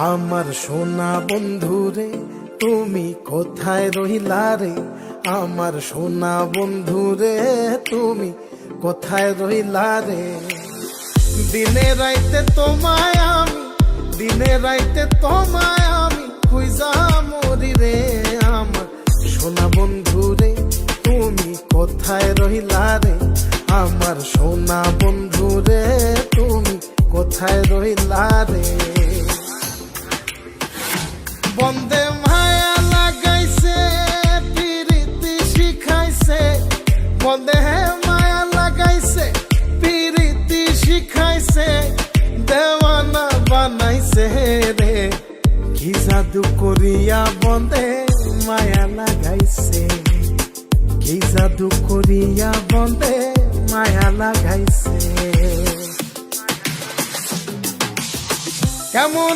আমার সোনা বন্ধু রে তুমি কোথায় রহিলা রে, আমার সোনা বন্ধু রে তুমি কোথায় রহিলা রে। দিনে রাইতে তোমায় আমি, দিনে রাইতে তোমায় আমি খুঁজা মরি রে। আমার সোনা বন্ধু রে তুমি কোথায় রহিলা রে, আমার সোনা বন্ধু রে তুমি কোথায় রহিলা রে। বন্দে মায়া লাগাইছে পিরিতি শিখাইছে, বন্দে মায়া লাগাইছে পিরিতি শিখাইছে, দেওয়ানা বানাইছে রে। কি জাদু করিয়া বন্দে মায়া লাগাইছে, কি জাদু করিয়া বন্দে মায়া লাগাইছে। কেমন